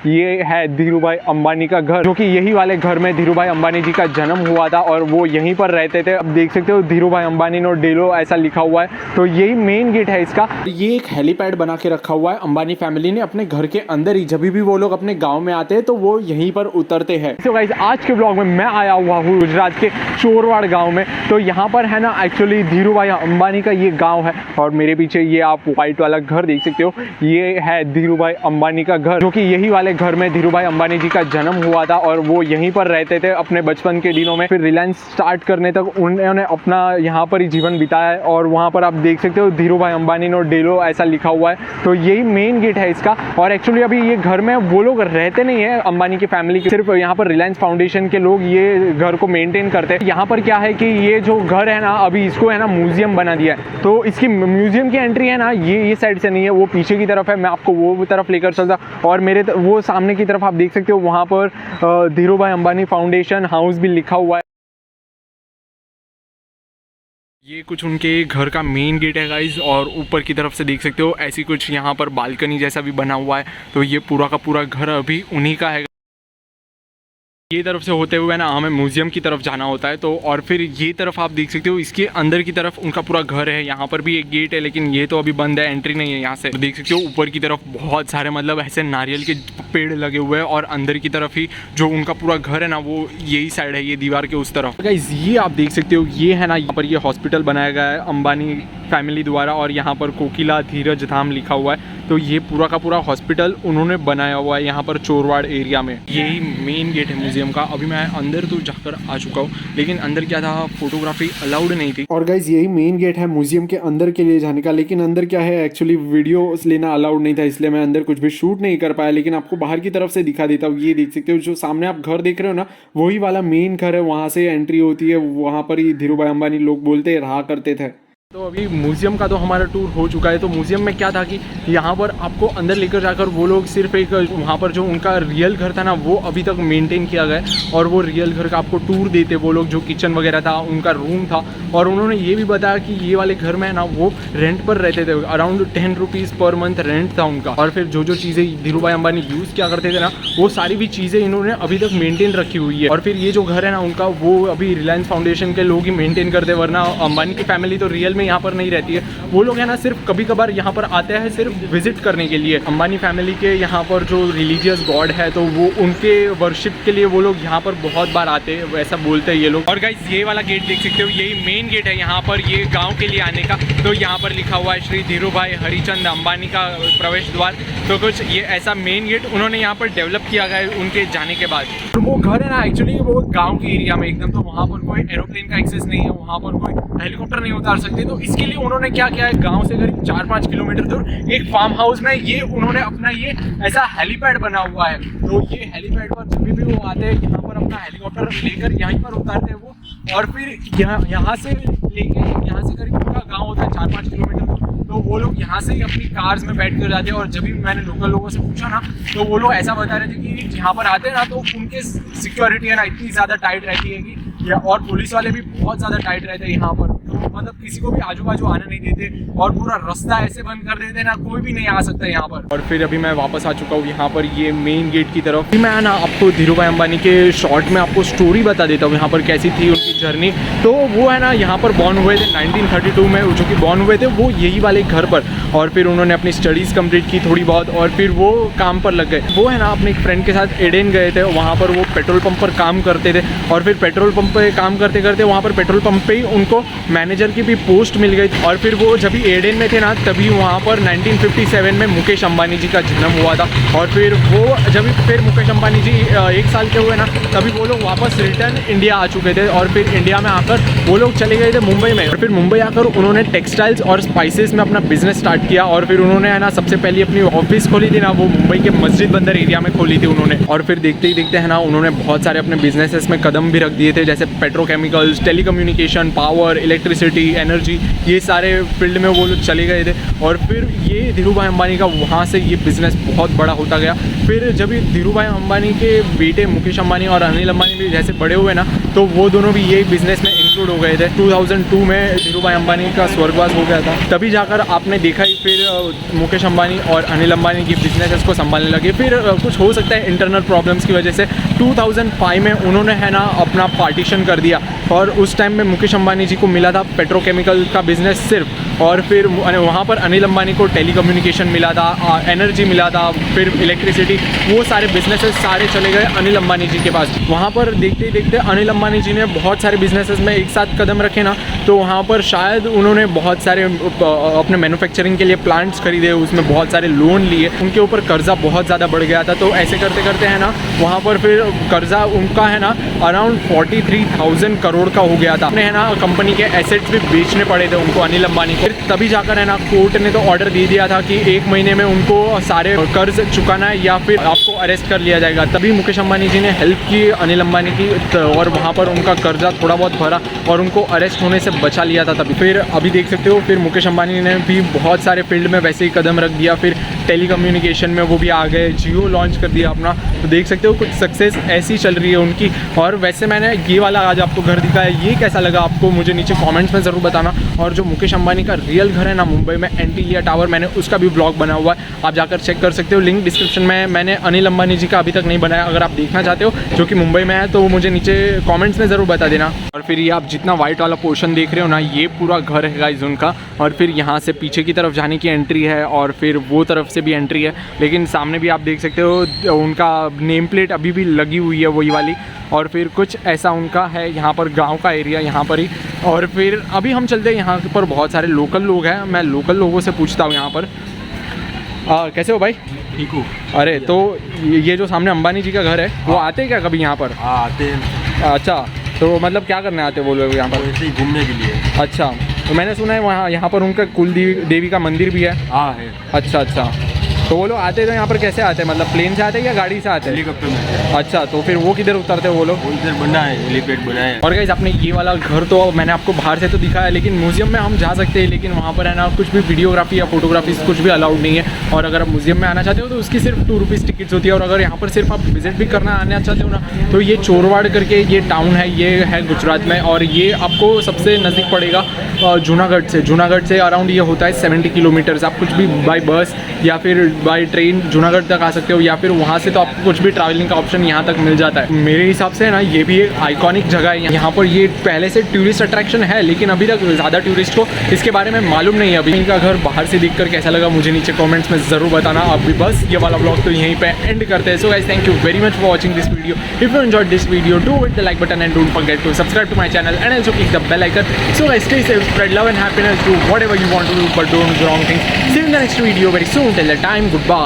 ये है धीरू भाई अंबानी का घर, जो कि यही वाले घर में धीरू भाई अंबानी जी का जन्म हुआ था और वो यहीं पर रहते थे। अब देख सकते हो धीरू भाई अंबानी नो डेलो ऐसा लिखा हुआ है, तो यही मेन गेट है इसका। ये एक हेलीपैड बना के रखा हुआ है अंबानी फैमिली ने अपने घर के अंदर ही। जब भी वो लोग अपने गाँव में आते हैं तो वो यहीं पर उतरते हैं। तो गाइस आज के ब्लॉग में मैं आया हुआ हूँ गुजरात के चोरवाड़ गाँव में। तो यहाँ पर है ना एक्चुअली धीरू भाई अंबानी का ये गाँव है और मेरे पीछे ये आप व्हाइट वाला घर देख सकते हो, ये है धीरू भाई अंबानी का घर, जो कि यही वाले घर में धीरू भाई अंबानी जी का जन्म हुआ था और वो यहीं पर रहते थे अपने बचपन के दिनों में। फिर रिलायंस स्टार्ट करने तक उन्होंने अपना यहाँ पर ही जीवन बिताया है और वहाँ पर आप देख सकते हो धीरू भाई अंबानी नो डेलो ऐसा लिखा हुआ है, तो यही मेन गेट है इसका। और एक्चुअली अभी ये घर में वो लोग रहते नहीं है अंबानी की फैमिली के, सिर्फ यहाँ पर रिलायंस फाउंडेशन के लोग ये घर को मेंटेन करते हैं। यहाँ पर क्या है कि ये जो घर है ना अभी इसको है ना म्यूजियम बना दिया है, तो इसकी म्यूजियम की एंट्री है ना ये साइड से नहीं है, वो पीछे की तरफ है। मैं आपको वो तरफ लेकर चलता और मेरे वो सामने की तरफ आप देख सकते हो वहाँ पर धीरू भाई अंबानी फाउंडेशन हाउस भी लिखा हुआ है। ये कुछ उनके घर का मेन गेट है गाइज, और ऊपर की तरफ से देख सकते हो ऐसी कुछ यहाँ पर बालकनी जैसा भी बना हुआ है। तो ये पूरा का पूरा घर अभी उन्हीं का है। ये तरफ से होते हुए ना हमें म्यूजियम की तरफ जाना होता है। तो और फिर ये तरफ आप देख सकते हो इसके अंदर की तरफ उनका पूरा घर है। यहाँ पर भी एक गेट है लेकिन ये तो अभी बंद है, एंट्री नहीं है यहाँ से। तो देख सकते हो ऊपर की तरफ बहुत सारे मतलब ऐसे नारियल के पेड़ लगे हुए हैं और अंदर की तरफ ही जो उनका पूरा घर है ना वो यही साइड है, ये दीवार के उस तरफ। गाइस ये आप देख सकते हो ये है ना यहाँ पर ये हॉस्पिटल बनाया गया है अंबानी फैमिली द्वारा और यहाँ पर कोकिला धीरज धाम लिखा हुआ है। तो ये पूरा का पूरा हॉस्पिटल उन्होंने बनाया हुआ है यहाँ पर चोरवाड़ एरिया में। यही मेन गेट है म्यूजियम का। अभी मैं अंदर तो जाकर आ चुका हूँ लेकिन अंदर क्या था, फोटोग्राफी अलाउड नहीं थी। और गाइज यही मेन गेट है म्यूजियम के अंदर के लिए जाने का, लेकिन अंदर क्या है एक्चुअली वीडियो लेना अलाउड नहीं था, इसलिए मैं अंदर कुछ भी शूट नहीं कर पाया। लेकिन आपको बाहर की तरफ से दिखा देता हूँ। ये देख सकते हो जो सामने आप घर देख रहे हो ना वही वाला मेन घर है, वहाँ से एंट्री होती है, वहाँ पर ही धीरू भाई अंबानी लोग बोलते रहा करते थे। तो अभी म्यूजियम का तो हमारा टूर हो चुका है। तो म्यूजियम में क्या था कि यहाँ पर आपको अंदर लेकर जाकर वो लोग सिर्फ एक वहाँ पर जो उनका रियल घर था ना वो अभी तक मेंटेन किया गया है और वो रियल घर का आपको टूर देते वो लोग, जो किचन वगैरह था, उनका रूम था। और उन्होंने ये भी बताया कि ये वाले घर में ना वो रेंट पर रहते थे, around 10 rupees per month rent था उनका। और फिर जो चीज़ें धीरू भाई अंबानी यूज़ किया करते थे ना वो सारी भी चीज़ें इन्होंने अभी तक मेनटेन रखी हुई है। और फिर ये जो घर है ना उनका वो अभी रिलायंस फाउंडेशन के लोग ही मेनटेन करते, वरना अंबानी की फैमिली तो रियल में यहाँ पर नहीं रहती है। वो लोग है ना सिर्फ कभी कभार यहाँ पर आते हैं सिर्फ विजिट करने के लिए। अंबानी फैमिली के यहाँ पर जो रिलीजियस गॉड है तो वो उनके वर्शिप के लिए वो लोग यहाँ पर बहुत बार आते हैं, वैसा बोलते हैं ये लोग। और गाइस ये वाला गेट देख सकते हो, यही मेन गेट है यहाँ पर ये गांव के लिए आने का। तो यहाँ पर लिखा हुआ है श्री धीरू भाई हरिचंद अंबानी का प्रवेश द्वार। तो कुछ ये ऐसा मेन गेट उन्होंने यहाँ पर डेवलप किया गया है उनके जाने के बाद। तो वो घर है ना एक्चुअली वो गाँव के एरिया में एकदम, तो वहाँ पर कोई एरोप्लेन का एक्सेस नहीं है, वहाँ पर कोई हेलीकॉप्टर नहीं उतार सकते। तो इसके लिए उन्होंने क्या किया है, गांव से करीब 4-5 किलोमीटर दूर एक फार्म हाउस में ये उन्होंने अपना ये ऐसा हेलीपैड बना हुआ है। तो ये हेलीपैड पर जब भी वो आते हैं यहाँ पर अपना हेलीकॉप्टर लेकर यहीं पर उतारते हैं वो, और फिर यहाँ से लेके यहाँ से करीब उनका गाँव होता है 4-5 किलोमीटर दूर। तो वो लोग यहाँ से ही अपनी कार्स में बैठ कर जाते हैं। और जब भी मैंने लोकल लोगों से पूछा ना तो वो लोग ऐसा बता रहे थे कि यहाँ पर आते हैं ना तो उनके सिक्योरिटी है ना इतनी ज़्यादा टाइट रहती है कि और पुलिस वाले भी बहुत ज़्यादा टाइट रहते हैं यहाँ पर। तो मतलब किसी को भी आजू बाजू आने नहीं देते और पूरा रास्ता ऐसे बंद कर देते ना, कोई भी नहीं आ सकता यहाँ पर। और फिर अभी मैं वापस आ चुका हूँ यहाँ पर ये मेन गेट की तरफ। मैं ना आपको धीरू भाई अंबानी के शॉर्ट में आपको स्टोरी बता देता हूँ यहाँ पर कैसी थी उनकी जर्नी। तो वो है ना यहाँ पर बॉर्न हुए थे 1932 में, जो कि बॉर्न हुए थे वो यही वाले घर पर। और फिर उन्होंने अपनी स्टडीज़ कंप्लीट की थोड़ी बहुत और फिर वो काम पर लग गए। वो है ना अपने एक फ्रेंड के साथ एडेन गए थे, वहाँ पर वो पेट्रोल पंप पर काम करते थे। और फिर पेट्रोल पंप पर काम करते करते वहाँ पर पेट्रोल पंप पे ही उनको मैनेजर की भी पोस्ट मिल गई। और फिर वो जब भी एडेन में थे ना तभी वहाँ पर 1957 में मुकेश अंबानी जी का जन्म हुआ था। और फिर वो जब फिर मुकेश अंबानी जी 1 साल के हुए ना तभी वो लोग वापस रिटर्न इंडिया आ चुके थे। और फिर इंडिया में आकर वो लोग चले गए थे मुंबई में। और फिर मुंबई आकर उन्होंने टेक्सटाइल्स और स्पाइसेस में अपना बिजनेस स्टार्ट किया। और फिर उन्होंने है ना सबसे पहले अपनी ऑफिस खोली थी ना वो मुंबई के मस्जिद बंदर एरिया में खोली थी उन्होंने। और फिर देखते ही देखते है ना उन्होंने बहुत सारे अपने बिजनेसेस में कदम भी रख दिए थे, जैसे petrochemicals, telecommunication, power, electricity electricity, energy, ये सारे फील्ड में वो लोग चले गए थे। और फिर ये धीरू भाई अंबानी का वहाँ से ये बिज़नेस बहुत बड़ा होता गया। फिर जब ये धीरू भाई अंबानी के बेटे मुकेश अंबानी और अनिल अंबानी भी जैसे बड़े हुए ना, तो वो दोनों भी यही बिज़नेस में इंक्लूड हो गए थे। 2002 में धीरू भाई अंबानी का स्वर्गवास हो गया था, तभी जाकर आपने देखा ही फिर मुकेश अंबानी और अनिल अंबानी की बिजनेस को संभालने लगे। फिर कुछ हो सकता है इंटरनल प्रॉब्लम्स की वजह से 2005 में उन्होंने है ना अपना पार्टीशन कर दिया, और उस टाइम में मुकेश अंबानी जी को मिला था पेट्रोकेमिकल का बिज़नेस सिर्फ, और फिर वहाँ पर अनिल अंबानी को टेलीकम्युनिकेशन मिला था, एनर्जी मिला था, फिर इलेक्ट्रिसिटी, वो सारे बिजनेसेस सारे चले गए अनिल अंबानी जी के पास। वहाँ पर देखते ही देखते अनिल अंबानी जी ने बहुत सारे बिजनेसेस में एक साथ कदम रखे ना, तो वहाँ पर शायद उन्होंने बहुत सारे अपने मैन्युफैक्चरिंग के लिए प्लांट्स खरीदे, उसमें बहुत सारे लोन लिए, उनके ऊपर कर्जा बहुत ज़्यादा बढ़ गया था। तो ऐसे करते करते है ना वहाँ पर फिर कर्जा उनका है ना अराउंड 43,000 करोड़ का हो गया था। है ना कंपनी के एसेट्स भी बेचने पड़े थे उनको, अनिल अंबानी को। तभी जाकर है ना कोर्ट ने तो ऑर्डर दे दिया था कि 1 महीने में उनको सारे कर्ज चुकाना है या फिर आपको अरेस्ट कर लिया जाएगा। तभी मुकेश अंबानी जी ने हेल्प की अनिल अंबानी की, और वहाँ पर उनका कर्जा थोड़ा बहुत भरा और उनको अरेस्ट होने से बचा लिया था तभी। फिर अभी देख सकते हो फिर मुकेश अंबानी ने भी बहुत सारे फील्ड में वैसे ही कदम रख दिया। फिर टेलीकम्युनिकेशन में वो भी आ गए, जियो लॉन्च कर दिया अपना। तो देख सकते हो कुछ सक्सेस ऐसी चल रही है उनकी। और वैसे मैंने ये वाला आज आपको घर दिखाया, ये कैसा लगा आपको मुझे नीचे कमेंट्स में ज़रूर बताना। और जो मुकेश अंबानी का रियल घर है ना मुंबई में एंटीलिया टावर, मैंने उसका भी ब्लॉग बना हुआ है, आप जाकर चेक कर सकते हो, लिंक डिस्क्रिप्शन में। मैंने अनिल अंबानी जी का अभी तक नहीं बनाया, अगर आप देखना चाहते हो जो कि मुंबई में है तो मुझे नीचे कमेंट्स में ज़रूर बता देना। और फिर ये आप जितना वाइट वाला पोर्शन देख रहे हो ना, ये पूरा घर है गाइस उनका। और फिर यहाँ से पीछे की तरफ जाने की एंट्री है, और फिर वो तरफ से भी एंट्री है, लेकिन सामने भी आप देख सकते हो उनका नेम प्लेट अभी भी लगी हुई है वही वाली। और फिर कुछ ऐसा उनका है यहाँ पर, गांव का एरिया यहाँ पर ही। और फिर अभी हम चलते हैं, यहाँ पर बहुत सारे लोकल लोग हैं, मैं लोकल लोगों से पूछता हूँ यहाँ पर। कैसे हो भाई? ठीक हूँ। अरे तो ये जो सामने अंबानी जी का घर है, वो आते हैं क्या कभी यहाँ पर? हाँ आते हैं। अच्छा, तो मतलब क्या करने आते हैं वो लोग यहाँ पर? ऐसे ही घूमने के लिए। अच्छा, तो मैंने सुना है वहाँ यहाँ पर उनका कुल देवी का मंदिर भी है। हाँ है। अच्छा अच्छा, तो वो लोग आते हैं तो यहाँ पर कैसे आते हैं, मतलब प्लेन से आते हैं या गाड़ी से आते हैं? हेलीकॉप्टर में। अच्छा, तो फिर वो किधर उतरते हैं वो लोग? उधर बना है, हेलीपैड बना है। और गाइस आपने ये वाला घर तो मैंने आपको बाहर से तो दिखाया है, लेकिन म्यूजियम में हम जा सकते हैं, लेकिन वहाँ पर है ना कुछ भी वीडियोग्राफी या फोटोग्राफी कुछ भी अलाउड नहीं है। और अगर आप म्यूजियम में आना चाहते हो तो उसकी सिर्फ 2 रुपीज़ टिकट्स होती है। और अगर यहाँ पर सिर्फ आप विजिट भी करना आना चाहते हो ना, तो ये चोरवाड़ करके ये टाउन है, ये है गुजरात में, और ये आपको सबसे नज़दीक पड़ेगा जूनागढ़ से। जूनागढ़ से अराउंड ये होता है 70 किलोमीटर्स। आप कुछ भी बाई बस या फिर बाई ट्रेन जूनागढ़ तक आ सकते हो, या फिर वहाँ से तो आपको कुछ भी ट्रैवलिंग का ऑप्शन यहाँ तक मिल जाता है। मेरे हिसाब से ना ये भी एक आइकॉनिक जगह है। यहाँ पर ये पहले से टूरिस्ट अट्रैक्शन है, लेकिन अभी तक ज़्यादा टूरिस्ट को इसके बारे में मालूम नहीं है। अभी इनका घर बाहर से देखकर कैसा लगा मुझे नीचे कमेंट्स में ज़रूर बताना। अभी बस ये वाला ब्लॉग तो यहीं पे एंड करते हैं। So guys thank you very much for watching this video. If you enjoyed this video do hit the like button and don't forget to subscribe to my channel and also click the bell icon. So guys stay safe, spread love and happiness, do whatever you want to do, but don't do wrong things. See you in the next video very soon. Till that time, goodbye.